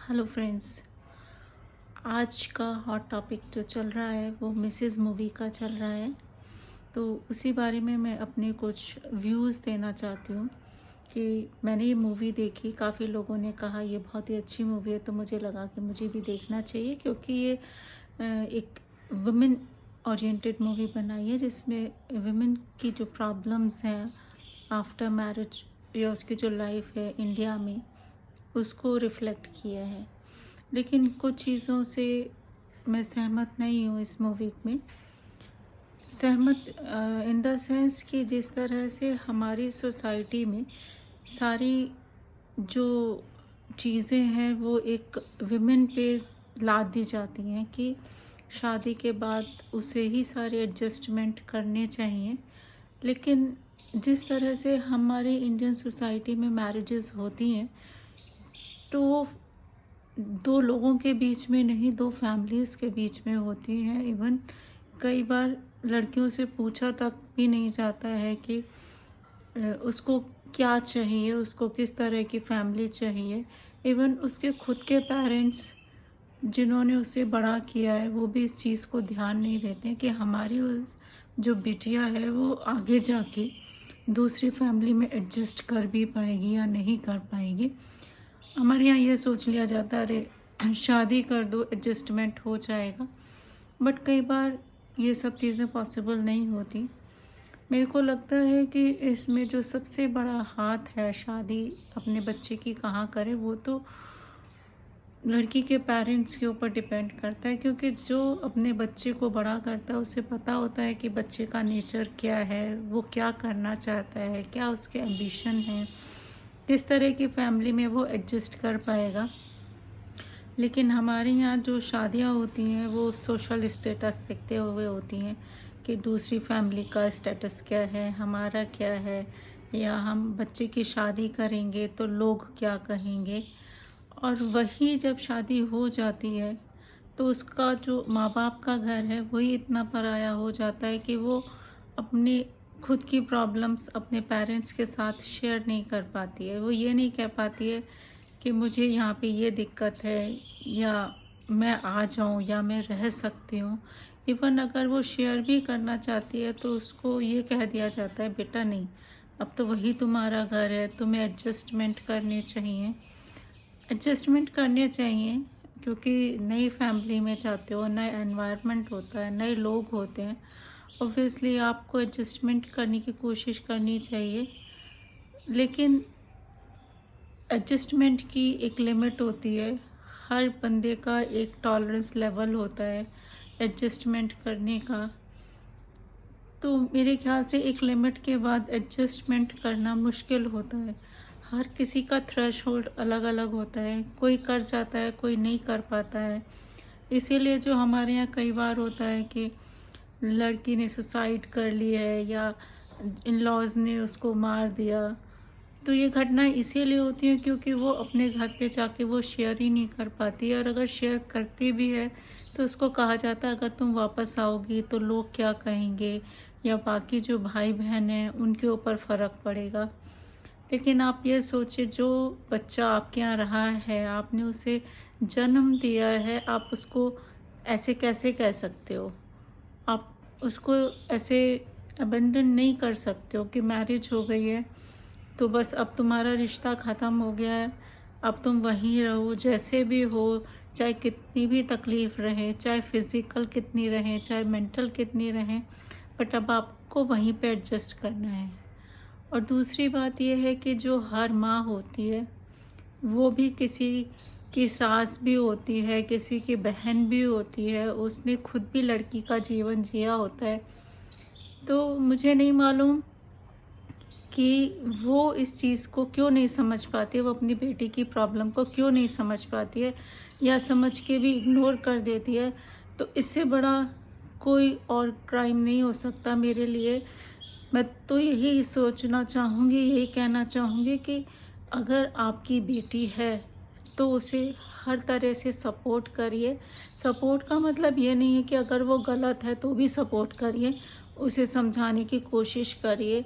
Hello friends. आज का hot topic जो चल रहा है वो मिसेस मूवी का चल रहा है। तो उसी बारे में मैं अपने कुछ व्यूज़ देना चाहती हूँ कि मैंने ये मूवी देखी। काफ़ी लोगों ने कहा ये बहुत ही अच्छी मूवी है, तो मुझे लगा कि मुझे भी देखना चाहिए, क्योंकि ये एक वुमेन ओरिएंटेड मूवी बनाई है जिसमें वुमेन की जो प्रॉब्लम्स हैं आफ्टर मैरिज या उसकी जो लाइफ है इंडिया में, उसको रिफ़्लेक्ट किया है। लेकिन कुछ चीज़ों से मैं सहमत नहीं हूँ इस मूवी में। सहमत इन द सेंस कि जिस तरह से हमारी सोसाइटी में सारी जो चीज़ें हैं वो एक विमेन पे लाद दी जाती हैं कि शादी के बाद उसे ही सारे एडजस्टमेंट करने चाहिए। लेकिन जिस तरह से हमारी इंडियन सोसाइटी में मैरिजेस होती हैं, तो वो दो लोगों के बीच में नहीं, दो फैमिलीज़ के बीच में होती हैं। इवन कई बार लड़कियों से पूछा तक भी नहीं जाता है कि उसको क्या चाहिए, उसको किस तरह की फैमिली चाहिए। इवन उसके खुद के पेरेंट्स जिन्होंने उसे बड़ा किया है वो भी इस चीज़ को ध्यान नहीं देते कि हमारी उस जो बिटिया है वो आगे जाके दूसरी फैमिली में एडजस्ट कर भी पाएगी या नहीं कर पाएगी। हमारे यहाँ ये सोच लिया जाता है, अरे शादी कर दो एडजस्टमेंट हो जाएगा। बट कई बार ये सब चीज़ें पॉसिबल नहीं होती। मेरे को लगता है कि इसमें जो सबसे बड़ा हाथ है शादी अपने बच्चे की कहाँ करें, वो तो लड़की के पेरेंट्स के ऊपर डिपेंड करता है, क्योंकि जो अपने बच्चे को बड़ा करता है उसे पता होता है कि बच्चे का नेचर क्या है, वो क्या करना चाहता है, क्या उसके एम्बिशन है, किस तरह की फैमिली में वो एडजस्ट कर पाएगा। लेकिन हमारे यहाँ जो शादियाँ होती हैं वो सोशल स्टेटस देखते हुए होती हैं कि दूसरी फैमिली का स्टेटस क्या है, हमारा क्या है, या हम बच्चे की शादी करेंगे तो लोग क्या कहेंगे। और वही जब शादी हो जाती है तो उसका जो माँ बाप का घर है वही इतना पराया हो जाता है कि वो अपने खुद की प्रॉब्लम्स अपने पेरेंट्स के साथ शेयर नहीं कर पाती है। वो ये नहीं कह पाती है कि मुझे यहाँ पे ये दिक्कत है, या मैं आ जाऊँ, या मैं रह सकती हूँ। इवन अगर वो शेयर भी करना चाहती है तो उसको ये कह दिया जाता है, बेटा नहीं, अब तो वही तुम्हारा घर है, तुम्हें एडजस्टमेंट करने चाहिए। एडजस्टमेंट करने चाहिए क्योंकि नई फैमिली में जाते हो, नया एनवायरनमेंट होता है, नए लोग होते हैं। ऑब्वियसली आपको एडजस्टमेंट करने की कोशिश करनी चाहिए, लेकिन एडजस्टमेंट की एक लिमिट होती है। हर बंदे का एक टॉलरेंस लेवल होता है एडजस्टमेंट करने का। तो मेरे ख्याल से एक लिमिट के बाद एडजस्टमेंट करना मुश्किल होता है। हर किसी का थ्रेशहोल्ड अलग अलग होता है, कोई कर जाता है, कोई नहीं कर पाता है। इसीलिए जो हमारे यहाँ कई बार होता है कि लड़की ने सुसाइड कर ली है या इन लॉज ने उसको मार दिया, तो ये घटनाएं इसीलिए होती हैं क्योंकि वो अपने घर पे जाके वो शेयर ही नहीं कर पाती है। और अगर शेयर करती भी है तो उसको कहा जाता है अगर तुम वापस आओगी तो लोग क्या कहेंगे, या बाकी जो भाई बहन हैं उनके ऊपर फ़र्क पड़ेगा। लेकिन आप ये सोचिए, जो बच्चा आपके यहाँ रहा है, आपने उसे जन्म दिया है, आप उसको ऐसे कैसे कह सकते हो? आप उसको ऐसे अबेंडन नहीं कर सकते हो कि मैरिज हो गई है तो बस अब तुम्हारा रिश्ता ख़त्म हो गया है, अब तुम वहीं रहो जैसे भी हो, चाहे कितनी भी तकलीफ़ रहे, चाहे फिज़िकल कितनी रहे, चाहे मेंटल कितनी रहे, बट अब आपको वहीं पे एडजस्ट करना है। और दूसरी बात यह है कि जो हर माँ होती है वो भी किसी की सास भी होती है, किसी की बहन भी होती है, उसने खुद भी लड़की का जीवन जिया होता है। तो मुझे नहीं मालूम कि वो इस चीज़ को क्यों नहीं समझ पाती है, वो अपनी बेटी की प्रॉब्लम को क्यों नहीं समझ पाती है, या समझ के भी इग्नोर कर देती है। तो इससे बड़ा कोई और क्राइम नहीं हो सकता मेरे लिए। मैं तो यही सोचना चाहूँगी, यही कहना चाहूँगी कि अगर आपकी बेटी है तो उसे हर तरह से सपोर्ट करिए। सपोर्ट का मतलब ये नहीं है कि अगर वो गलत है तो भी सपोर्ट करिए, उसे समझाने की कोशिश करिए।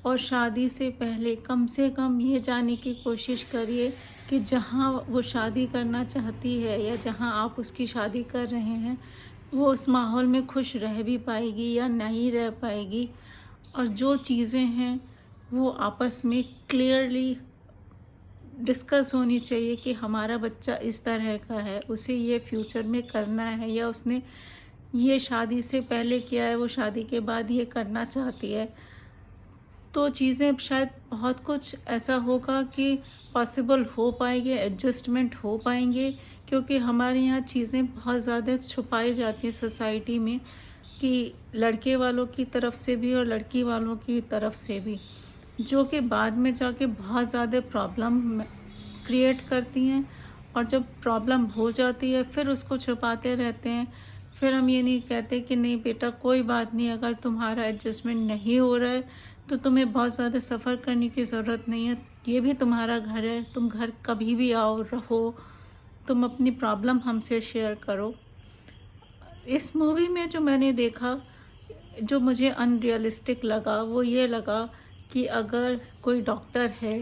और शादी से पहले कम से कम ये जानने की कोशिश करिए कि जहाँ वो शादी करना चाहती है या जहाँ आप उसकी शादी कर रहे हैं, वो उस माहौल में खुश रह भी पाएगी या नहीं रह पाएगी। और जो चीज़ें हैं वो आपस में क्लियरली डिस्कस होनी चाहिए कि हमारा बच्चा इस तरह का है, उसे ये फ्यूचर में करना है, या उसने ये शादी से पहले किया है, वो शादी के बाद ये करना चाहती है। तो चीज़ें शायद बहुत कुछ ऐसा होगा कि पॉसिबल हो पाएंगे, एडजस्टमेंट हो पाएंगे, क्योंकि हमारे यहाँ चीज़ें बहुत ज़्यादा छुपाई जाती हैं सोसाइटी में, कि लड़के वालों की तरफ से भी और लड़की वालों की तरफ से भी, जो कि बाद में जाके बहुत ज़्यादा प्रॉब्लम क्रिएट करती हैं। और जब प्रॉब्लम हो जाती है फिर उसको छुपाते रहते हैं। फिर हम ये नहीं कहते कि नहीं बेटा कोई बात नहीं, अगर तुम्हारा एडजस्टमेंट नहीं हो रहा है तो तुम्हें बहुत ज़्यादा सफ़र करने की ज़रूरत नहीं है, ये भी तुम्हारा घर है, तुम घर कभी भी आओ रहो, तुम अपनी प्रॉब्लम हमसे शेयर करो। इस मूवी में जो मैंने देखा, जो मुझे अनरियलिस्टिक लगा, वो ये लगा कि अगर कोई डॉक्टर है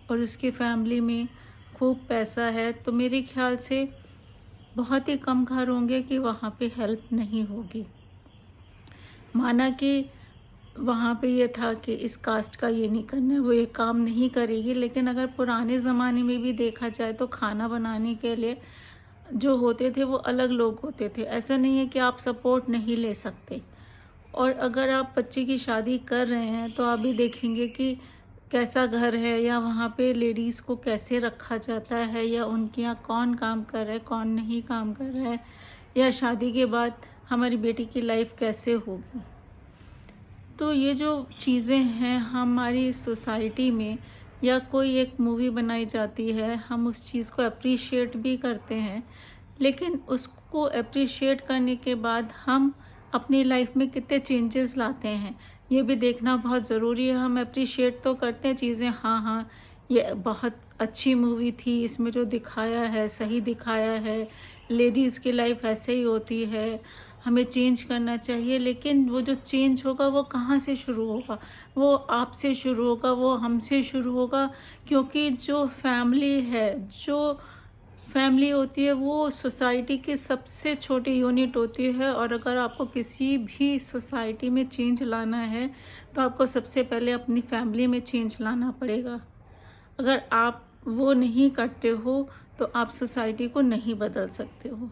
और उसकी फैमिली में खूब पैसा है, तो मेरे ख्याल से बहुत ही कम घर होंगे कि वहाँ पे हेल्प नहीं होगी। माना कि वहाँ पे ये था कि इस कास्ट का ये नहीं करना है, वो ये काम नहीं करेगी, लेकिन अगर पुराने ज़माने में भी देखा जाए तो खाना बनाने के लिए जो होते थे वो अलग लोग होते थे। ऐसा नहीं है कि आप सपोर्ट नहीं ले सकते। और अगर आप बच्चे की शादी कर रहे हैं तो आप भी देखेंगे कि कैसा घर है, या वहाँ पे लेडीज़ को कैसे रखा जाता है, या उनके यहाँ कौन काम कर रहा है, कौन नहीं काम कर रहा है, या शादी के बाद हमारी बेटी की लाइफ कैसे होगी। तो ये जो चीज़ें हैं हमारी सोसाइटी में, या कोई एक मूवी बनाई जाती है, हम उस चीज़ को अप्रिशिएट भी करते हैं, लेकिन उसको अप्रिशिएट करने के बाद हम अपनी लाइफ में कितने चेंजेस लाते हैं ये भी देखना बहुत ज़रूरी है। हम अप्रिशिएट तो करते हैं चीज़ें, हाँ हाँ ये बहुत अच्छी मूवी थी, इसमें जो दिखाया है सही दिखाया है, लेडीज़ की लाइफ ऐसे ही होती है, हमें चेंज करना चाहिए। लेकिन वो जो चेंज होगा वो कहाँ से शुरू होगा? वो आपसे शुरू होगा, वो हमसे शुरू होगा, क्योंकि जो फैमिली है, जो फैमिली होती है वो सोसाइटी की सबसे छोटी यूनिट होती है। और अगर आपको किसी भी सोसाइटी में चेंज लाना है तो आपको सबसे पहले अपनी फैमिली में चेंज लाना पड़ेगा। अगर आप वो नहीं करते हो तो आप सोसाइटी को नहीं बदल सकते हो।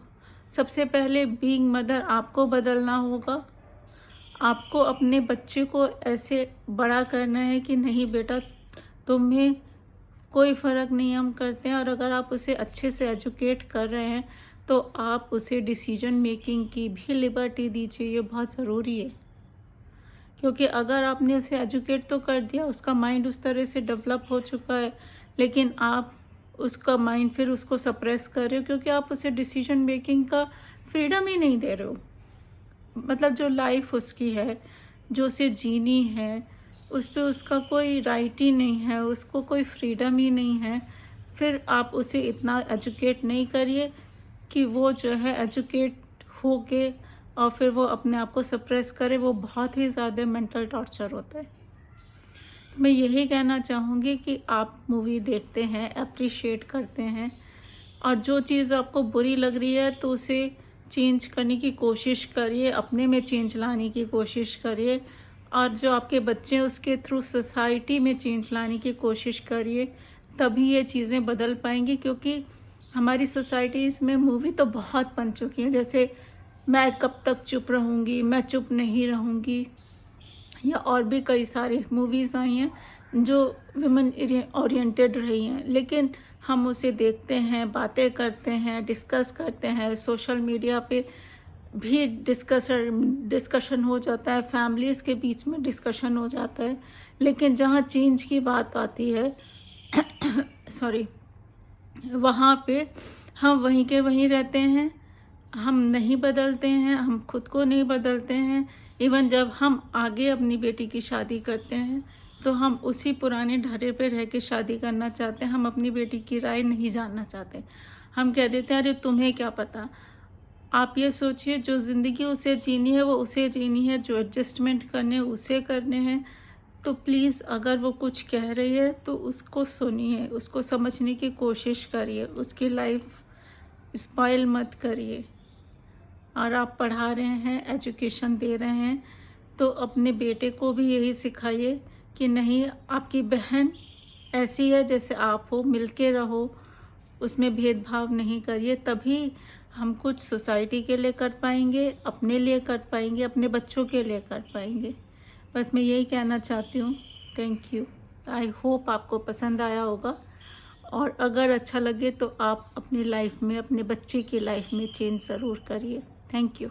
सबसे पहले बीइंग मदर आपको बदलना होगा। आपको अपने बच्चे को ऐसे बड़ा करना है कि नहीं बेटा तुम्हें कोई फ़र्क नहीं हम करते हैं। और अगर आप उसे अच्छे से एजुकेट कर रहे हैं तो आप उसे डिसीजन मेकिंग की भी लिबर्टी दीजिए, ये बहुत ज़रूरी है। क्योंकि अगर आपने उसे एजुकेट तो कर दिया, उसका माइंड उस तरह से डेवलप हो चुका है, लेकिन आप उसका माइंड फिर उसको सप्रेस कर रहे हो क्योंकि आप उसे डिसीजन मेकिंग का फ्रीडम ही नहीं दे रहे हो। मतलब जो लाइफ उसकी है, जो उसे जीनी है, उस पे उसका कोई राइट ही नहीं है, उसको कोई फ्रीडम ही नहीं है। फिर आप उसे इतना एजुकेट नहीं करिए कि वो जो है एजुकेट हो के और फिर वो अपने आप को सप्रेस करे, वो बहुत ही ज़्यादा मेंटल टॉर्चर होता है। मैं यही कहना चाहूँगी कि आप मूवी देखते हैं, अप्रिशिएट करते हैं, और जो चीज़ आपको बुरी लग रही है तो उसे चेंज करने की कोशिश करिए, अपने में चेंज लाने की कोशिश करिए। और जो आपके बच्चे हैं उसके थ्रू सोसाइटी में चेंज लाने की कोशिश करिए, तभी ये चीज़ें बदल पाएंगी। क्योंकि हमारी सोसाइटीज़ में मूवी तो बहुत बन चुकी हैं, जैसे मैं कब तक चुप रहूँगी, मैं चुप नहीं रहूँगी, या और भी कई सारी मूवीज़ आई हैं जो वुमेन ओरिएंटेड रही हैं, लेकिन हम उसे देखते हैं, बातें करते हैं, डिस्कस करते हैं, सोशल मीडिया पे भी डिस्कशन हो जाता है, फैमिलीज़ के बीच में डिस्कशन हो जाता है, लेकिन जहाँ चेंज की बात आती है सॉरी, वहाँ पे हम वहीं के वहीं रहते हैं, हम नहीं बदलते हैं, हम खुद को नहीं बदलते हैं। इवन जब हम आगे अपनी बेटी की शादी करते हैं तो हम उसी पुराने ढर्रे पे रह के शादी करना चाहते हैं, हम अपनी बेटी की राय नहीं जानना चाहते। हम कह देते हैं अरे तुम्हें क्या पता। आप ये सोचिए, जो ज़िंदगी उसे जीनी है वो उसे जीनी है, जो एडजस्टमेंट करने उसे करने हैं। तो प्लीज़ अगर वो कुछ कह रही है तो उसको सुनिए, उसको समझने की कोशिश करिए, उसकी लाइफ स्पॉइल मत करिए। और आप पढ़ा रहे हैं, एजुकेशन दे रहे हैं, तो अपने बेटे को भी यही सिखाइए कि नहीं, आपकी बहन ऐसी है जैसे आप हो, मिल के रहो, उसमें भेदभाव नहीं करिए। तभी हम कुछ सोसाइटी के लिए कर पाएंगे, अपने लिए कर पाएंगे, अपने बच्चों के लिए कर पाएंगे। बस मैं यही कहना चाहती हूँ। Thank you. आई होप आपको पसंद आया होगा, और अगर अच्छा लगे तो आप अपनी लाइफ में, अपने बच्चे की लाइफ में चेंज ज़रूर करिए। Thank you.